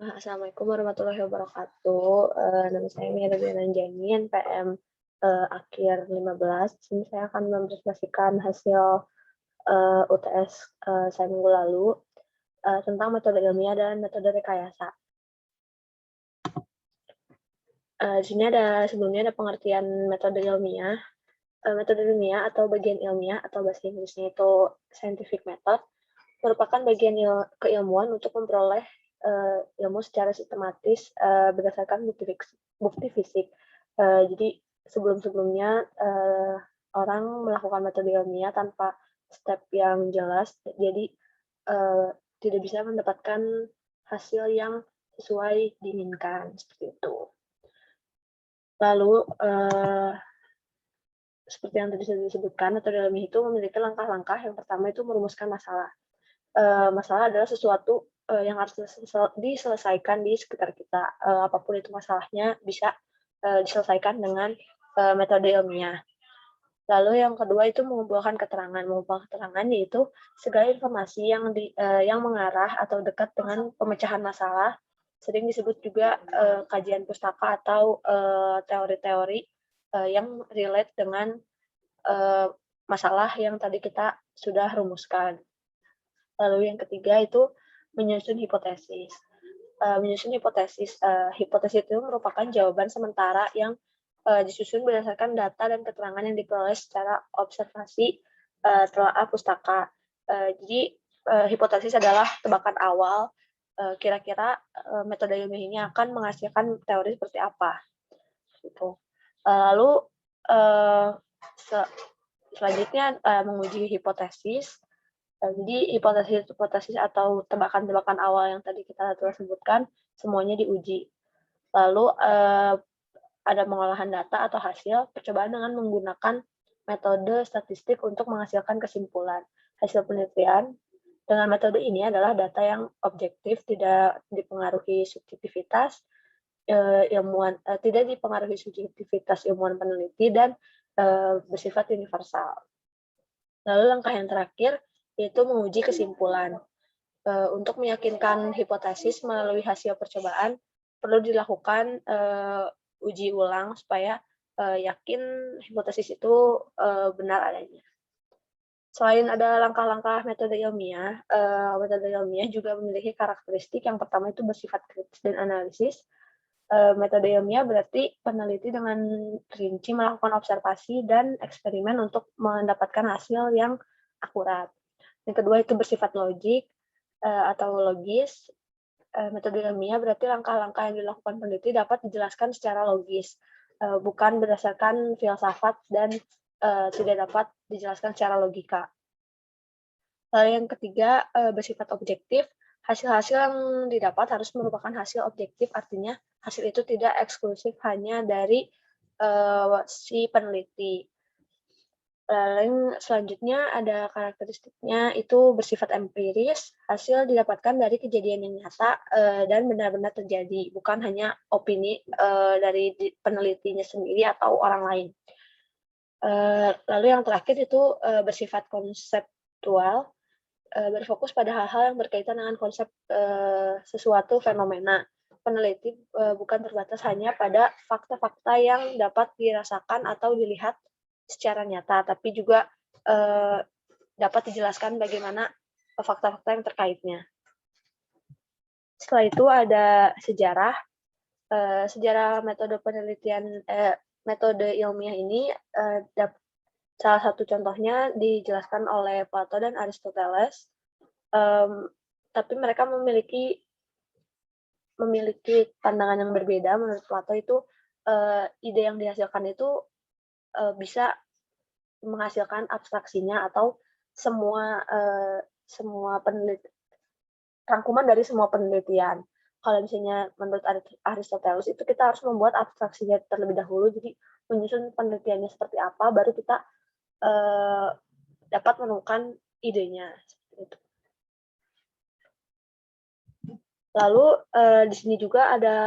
Assalamualaikum warahmatullahi wabarakatuh. Nama saya Mira Diananjani, NPM akhir 15. Di sini saya akan mempresentasikan hasil UTS saya minggu lalu tentang metode ilmiah dan metode rekayasa. Di sini sebelumnya ada pengertian metode ilmiah. Metode ilmiah atau bagian ilmiah atau bahasa Inggrisnya itu scientific method merupakan bagian keilmuan untuk memperoleh ilmu secara sistematis berdasarkan bukti fisik. Jadi sebelum-sebelumnya orang melakukan metode ilmiah tanpa step yang jelas, jadi tidak bisa mendapatkan hasil yang sesuai diinginkan, seperti itu. Lalu seperti yang tadi sudah disebutkan, metode ilmiah itu memiliki langkah-langkah. Yang pertama itu merumuskan masalah. Masalah adalah sesuatu yang harus diselesaikan di sekitar kita. Apapun itu masalahnya bisa diselesaikan dengan metode ilmiah. Lalu yang kedua itu mengumpulkan keterangan. Mengumpulkan keterangan yaitu segala informasi yang mengarah atau dekat dengan pemecahan masalah. Sering disebut juga kajian pustaka atau teori-teori yang relate dengan masalah yang tadi kita sudah rumuskan. Lalu yang ketiga itu menyusun hipotesis. Menyusun hipotesis itu merupakan jawaban sementara yang disusun berdasarkan data dan keterangan yang diperoleh secara observasi telaah pustaka. Jadi hipotesis adalah tebakan awal kira-kira metode ilmiah ini akan menghasilkan teori seperti apa. Gitu. Lalu selanjutnya menguji hipotesis. Jadi hipotesis atau tebakan-tebakan awal yang tadi kita telah sebutkan semuanya diuji. Lalu ada pengolahan data atau hasil percobaan dengan menggunakan metode statistik untuk menghasilkan kesimpulan. Hasil penelitian dengan metode ini adalah data yang objektif, tidak dipengaruhi subjektivitas ilmuwan peneliti dan bersifat universal. Lalu langkah yang terakhir yaitu menguji kesimpulan. Untuk meyakinkan hipotesis melalui hasil percobaan, perlu dilakukan uji ulang supaya yakin hipotesis itu benar adanya. Selain ada langkah-langkah metode ilmiah juga memiliki karakteristik. Yang pertama itu bersifat kritis dan analisis. Metode ilmiah berarti peneliti dengan rinci melakukan observasi dan eksperimen untuk mendapatkan hasil yang akurat. Yang kedua itu bersifat logik atau logis. Metode ilmiah berarti langkah-langkah yang dilakukan peneliti dapat dijelaskan secara logis, bukan berdasarkan filsafat dan tidak dapat dijelaskan secara logika. Lalu yang ketiga bersifat objektif. Hasil-hasil yang didapat harus merupakan hasil objektif, artinya hasil itu tidak eksklusif hanya dari si peneliti. Lalu selanjutnya ada karakteristiknya itu bersifat empiris, hasil didapatkan dari kejadian yang nyata dan benar-benar terjadi, bukan hanya opini dari penelitinya sendiri atau orang lain. Lalu yang terakhir itu bersifat konseptual, berfokus pada hal-hal yang berkaitan dengan konsep sesuatu fenomena. Peneliti bukan terbatas hanya pada fakta-fakta yang dapat dirasakan atau dilihat secara nyata, tapi juga dapat dijelaskan bagaimana fakta-fakta yang terkaitnya. Setelah itu ada sejarah. Sejarah metode penelitian metode ilmiah ini salah satu contohnya dijelaskan oleh Plato dan Aristoteles. Tapi mereka memiliki pandangan yang berbeda. Menurut Plato itu ide yang dihasilkan itu bisa menghasilkan abstraksinya atau semua rangkuman dari semua penelitian. Kalau misalnya menurut Aristoteles itu kita harus membuat abstraksinya terlebih dahulu, jadi menyusun penelitiannya seperti apa, baru kita dapat menemukan idenya. Seperti itu. Lalu di sini juga ada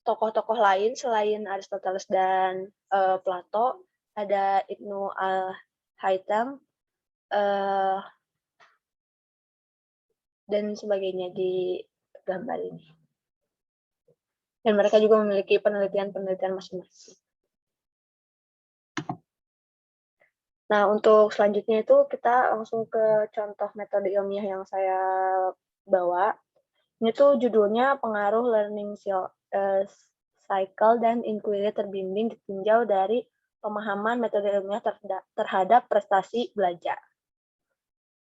tokoh-tokoh lain selain Aristoteles dan Plato, ada Ibnu al-Haytham dan sebagainya. gambar ini. Dan mereka juga memiliki penelitian-penelitian masing-masing. Nah, untuk selanjutnya itu kita langsung ke contoh metode ilmiah yang saya bawa. Ini tuh judulnya pengaruh learning cycle dan inquiry terbimbing ditinjau dari pemahaman metode ilmiah terhadap prestasi belajar.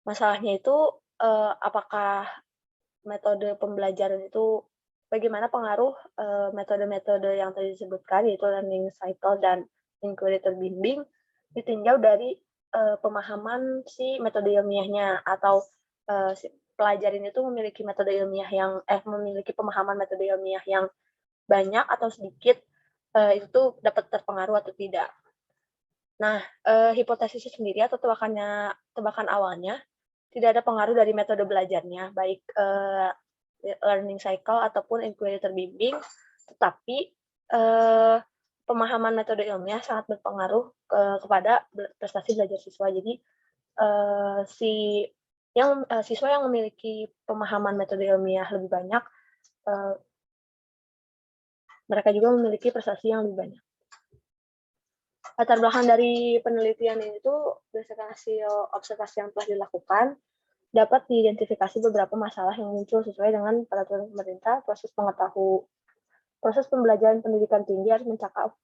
Masalahnya itu apakah metode pembelajaran itu bagaimana pengaruh metode-metode yang tadi disebutkan, yaitu learning cycle dan inquiry terbimbing, ditinjau dari pemahaman si metode ilmiahnya, atau si pelajar ini tuh memiliki metode ilmiah yang memiliki pemahaman metode ilmiah yang banyak atau sedikit, itu dapat terpengaruh atau tidak. Nah, hipotesisnya sendiri atau tebakan awalnya tidak ada pengaruh dari metode belajarnya, baik learning cycle ataupun inquiry terbimbing, tetapi pemahaman metode ilmiah sangat berpengaruh kepada prestasi belajar siswa. Jadi siswa yang memiliki pemahaman metode ilmiah lebih banyak, mereka juga memiliki prestasi yang lebih banyak. Latar belakang dari penelitian ini tuh berdasarkan hasil observasi yang telah dilakukan, dapat diidentifikasi beberapa masalah yang muncul sesuai dengan peraturan pemerintah. Proses pembelajaran pendidikan tinggi harus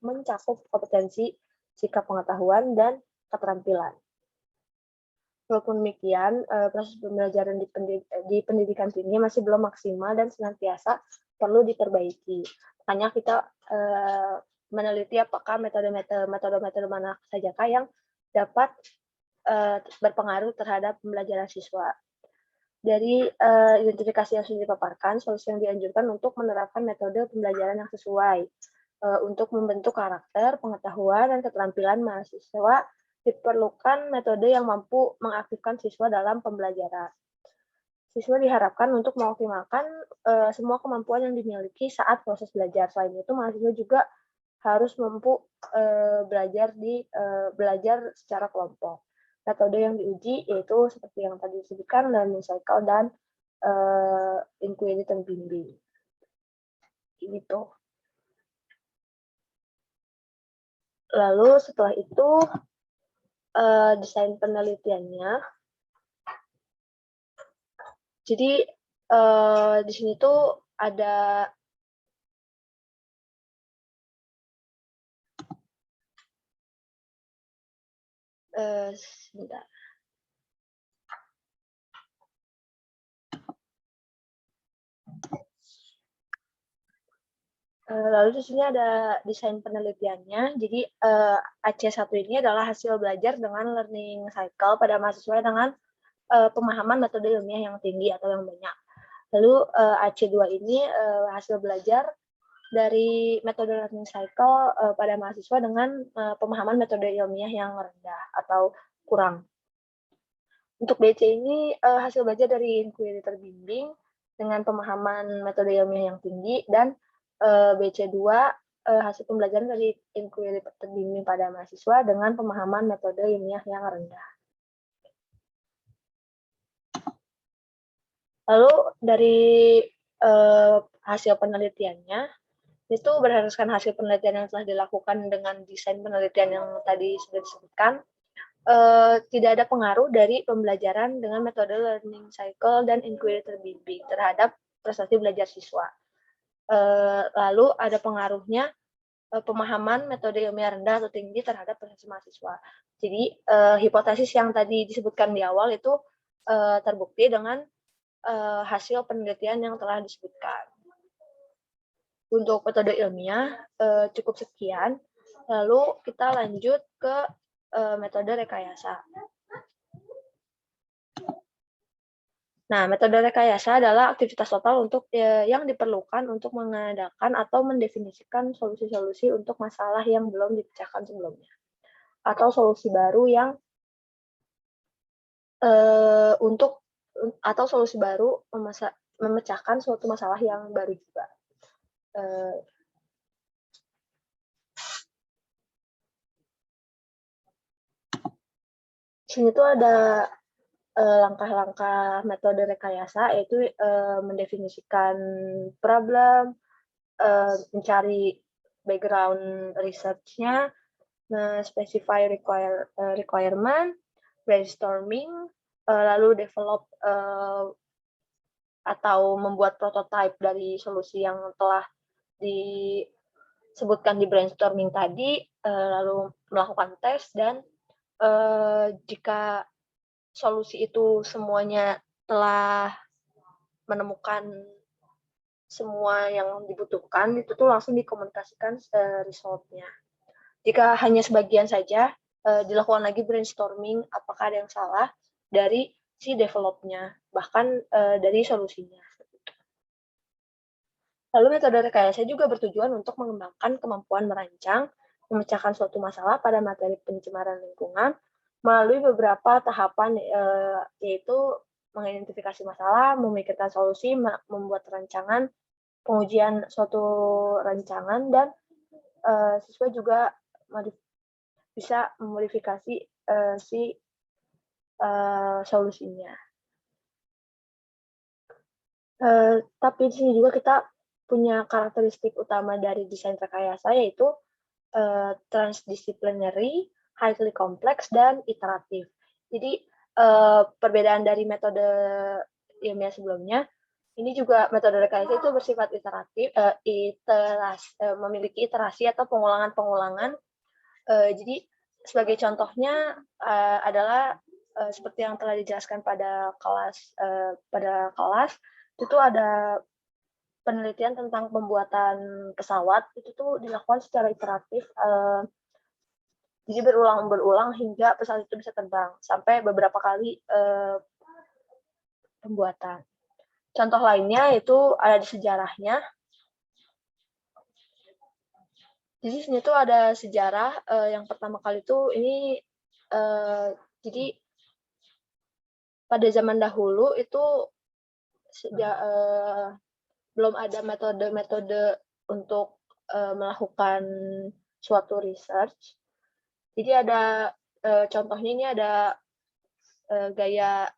mencakup kompetensi, sikap pengetahuan, dan keterampilan. Walaupun demikian, proses pembelajaran di pendidikan tinggi masih belum maksimal dan senantiasa perlu diperbaiki. Makanya kita meneliti apakah metode-metode mana sajakah yang dapat berpengaruh terhadap pembelajaran siswa. Dari identifikasi yang sudah dipaparkan, solusi yang dianjurkan untuk menerapkan metode pembelajaran yang sesuai untuk membentuk karakter, pengetahuan, dan keterampilan mahasiswa. Diperlukan metode yang mampu mengaktifkan siswa dalam pembelajaran. Siswa diharapkan untuk mengoptimalkan semua kemampuan yang dimiliki saat proses belajar. Selain itu, mahasiswa juga harus mampu belajar secara kelompok. Metode yang diuji yaitu seperti yang tadi disebutkan, learning cycle dan inquiry terbimbing. Gitu. Lalu setelah itu desain penelitiannya. Jadi di sini tuh ada sebentar. Lalu di sini ada desain penelitiannya. Jadi AC1 ini adalah hasil belajar dengan learning cycle pada mahasiswa dengan pemahaman metode ilmiah yang tinggi atau yang banyak. Lalu AC2 ini hasil belajar dari metode learning cycle pada mahasiswa dengan pemahaman metode ilmiah yang rendah atau kurang. Untuk BC ini hasil belajar dari inquiry terbimbing dengan pemahaman metode ilmiah yang tinggi, dan BC2 hasil pembelajaran dari inquiry terbimbing pada mahasiswa dengan pemahaman metode ilmiah yang rendah. Lalu dari hasil penelitiannya, itu berdasarkan hasil penelitian yang telah dilakukan dengan desain penelitian yang tadi sudah disebutkan, tidak ada pengaruh dari pembelajaran dengan metode learning cycle dan inquiry terbimbing terhadap prestasi belajar siswa. Lalu ada pengaruhnya pemahaman metode ilmiah rendah atau tinggi terhadap prestasi mahasiswa. Jadi hipotesis yang tadi disebutkan di awal itu terbukti dengan hasil penelitian yang telah disebutkan. Untuk metode ilmiah cukup sekian. Lalu kita lanjut ke metode rekayasa. Nah, metode rekayasa adalah aktivitas total untuk yang diperlukan untuk mengadakan atau mendefinisikan solusi-solusi untuk masalah yang belum dipecahkan sebelumnya, atau solusi baru yang memecahkan suatu masalah yang baru juga. Di sini tuh ada langkah-langkah metode rekayasa, yaitu mendefinisikan problem, mencari background research-nya, specify requirement, brainstorming, lalu develop atau membuat prototype dari solusi yang telah disebutkan di brainstorming tadi, lalu melakukan tes, dan jika solusi itu semuanya telah menemukan semua yang dibutuhkan, itu tuh langsung dikomunikasikan result-nya. Jika hanya sebagian saja, dilakukan lagi brainstorming apakah ada yang salah dari si develop-nya, bahkan dari solusinya. Lalu metode rekayasa juga bertujuan untuk mengembangkan kemampuan merancang, memecahkan suatu masalah pada materi pencemaran lingkungan melalui beberapa tahapan, yaitu mengidentifikasi masalah, memikirkan solusi, membuat rancangan, pengujian suatu rancangan, dan siswa juga bisa memodifikasi si solusinya. Tapi di sini juga kita punya karakteristik utama dari desain rekayasa, yaitu transdisciplinary, highly complex, dan iteratif. Jadi perbedaan dari metode ilmiah sebelumnya, ini juga metode rekayasa itu bersifat iteratif, memiliki iterasi atau pengulangan-pengulangan. Jadi sebagai contohnya adalah seperti yang telah dijelaskan pada kelas, itu ada penelitian tentang pembuatan pesawat, itu tuh dilakukan secara iteratif, jadi berulang-berulang hingga pesawat itu bisa terbang sampai beberapa kali pembuatan. Contoh lainnya itu ada di sejarahnya. Jadi sini tuh ada sejarah yang pertama kali tuh ini jadi pada zaman dahulu itu belum ada metode-metode untuk melakukan suatu research. Jadi ada contohnya ini ada gaya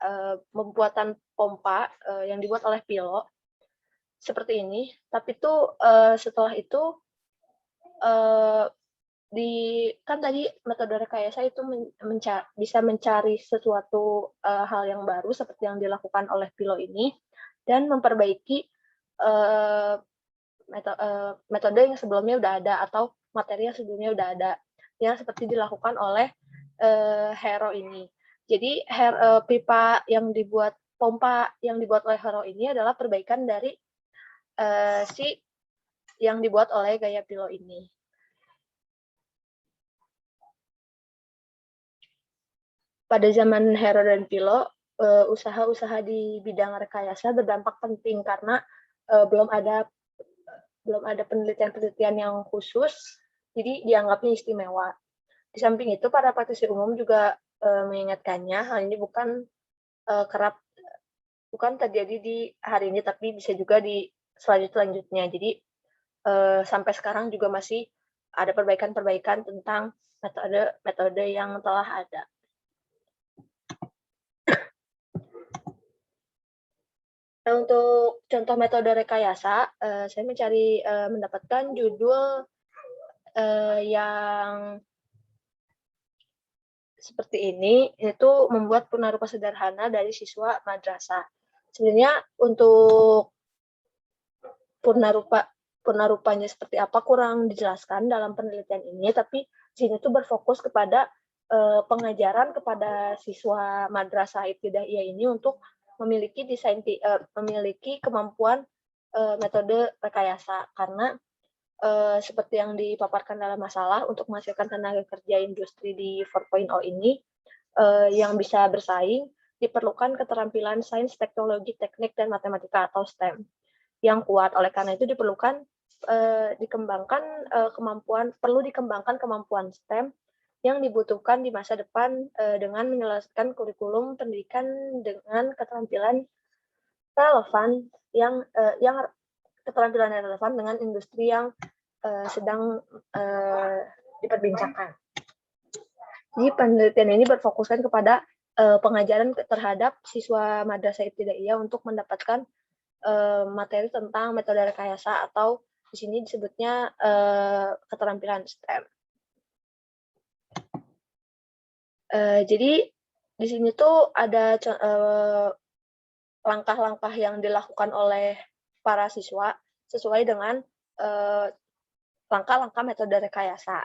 pembuatan pompa yang dibuat oleh pilot seperti ini. Tapi tuh setelah itu kan tadi metode rekayasa itu bisa mencari sesuatu hal yang baru seperti yang dilakukan oleh pilot ini dan memperbaiki metode yang sebelumnya udah ada atau materi yang sebelumnya udah ada, yang seperti dilakukan oleh Hero ini. Jadi pompa yang dibuat oleh Hero ini adalah perbaikan dari yang dibuat oleh gaya Pilot ini. Pada zaman Hero dan Pilot, usaha-usaha di bidang rekayasa berdampak penting karena belum ada penelitian-penelitian yang khusus, jadi dianggapnya istimewa. Di samping itu, para praktisi umum juga mengingatkannya hal ini bukan terjadi di hari ini, tapi bisa juga di selanjutnya. Jadi sampai sekarang juga masih ada perbaikan-perbaikan tentang metode yang telah ada. Nah, untuk contoh metode rekayasa, saya mendapatkan judul yang seperti ini, itu membuat purnarupa sederhana dari siswa madrasah. Sebenarnya untuk purnarupanya seperti apa kurang dijelaskan dalam penelitian ini, tapi di sini tuh berfokus kepada pengajaran kepada siswa madrasah ibtidaiyah ini untuk memiliki kemampuan metode rekayasa, karena seperti yang dipaparkan dalam masalah, untuk menghasilkan tenaga kerja industri di 4.0 ini yang bisa bersaing, diperlukan keterampilan sains, teknologi, teknik, dan matematika atau STEM yang kuat. Oleh karena itu diperlukan perlu dikembangkan kemampuan STEM yang dibutuhkan di masa depan dengan menyelesaikan kurikulum pendidikan dengan keterampilan relevan dengan industri yang sedang diperbincangkan. Jadi penelitian ini berfokuskan kepada pengajaran terhadap siswa madrasah ibtidaiyah untuk mendapatkan materi tentang metode rekayasa atau di sini disebutnya keterampilan STEM. Jadi di sini tuh ada langkah-langkah yang dilakukan oleh para siswa sesuai dengan langkah-langkah metode rekayasa.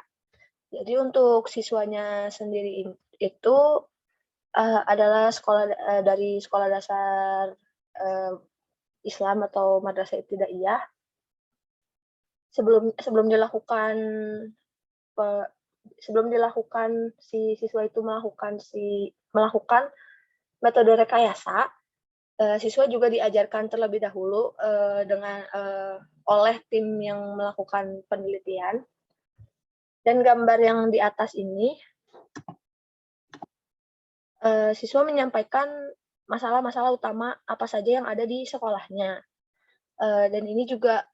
Jadi untuk siswanya sendiri itu adalah dari sekolah dasar Islam atau madrasah ibtidaiyah. Sebelum dilakukan si siswa itu melakukan metode rekayasa, siswa juga diajarkan terlebih dahulu oleh tim yang melakukan penelitian. Dan gambar yang di atas ini, siswa menyampaikan masalah-masalah utama apa saja yang ada di sekolahnya. Dan ini juga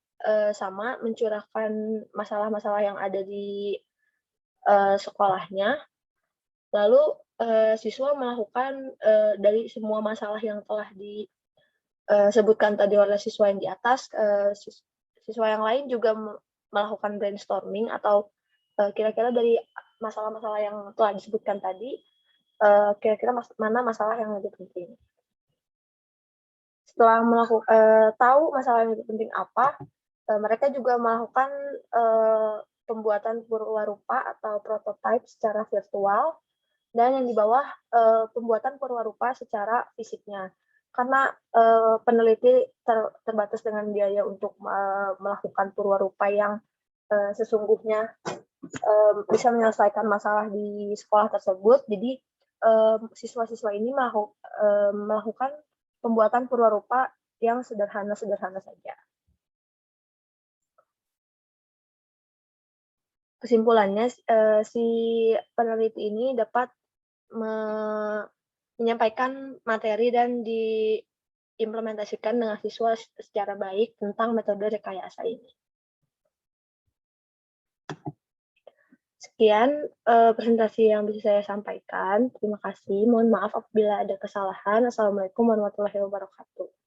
sama mencurahkan masalah-masalah yang ada di sekolahnya. Lalu siswa melakukan dari semua masalah yang telah disebutkan tadi oleh siswa yang di atas, siswa yang lain juga melakukan brainstorming atau kira-kira dari masalah-masalah yang telah disebutkan tadi, kira-kira mana masalah yang lebih penting. Setelah tahu masalah yang lebih penting apa, mereka juga melakukan pembuatan perwarupa atau prototipe secara virtual, dan yang di bawah pembuatan perwarupa secara fisiknya. Karena peneliti terbatas dengan biaya untuk melakukan perwarupa yang sesungguhnya bisa menyelesaikan masalah di sekolah tersebut. Jadi siswa-siswa ini melakukan pembuatan perwarupa yang sederhana-sederhana saja. Kesimpulannya, si peneliti ini dapat menyampaikan materi dan diimplementasikan dengan siswa secara baik tentang metode rekayasa ini. Sekian presentasi yang bisa saya sampaikan. Terima kasih. Mohon maaf apabila ada kesalahan. Assalamualaikum warahmatullahi wabarakatuh.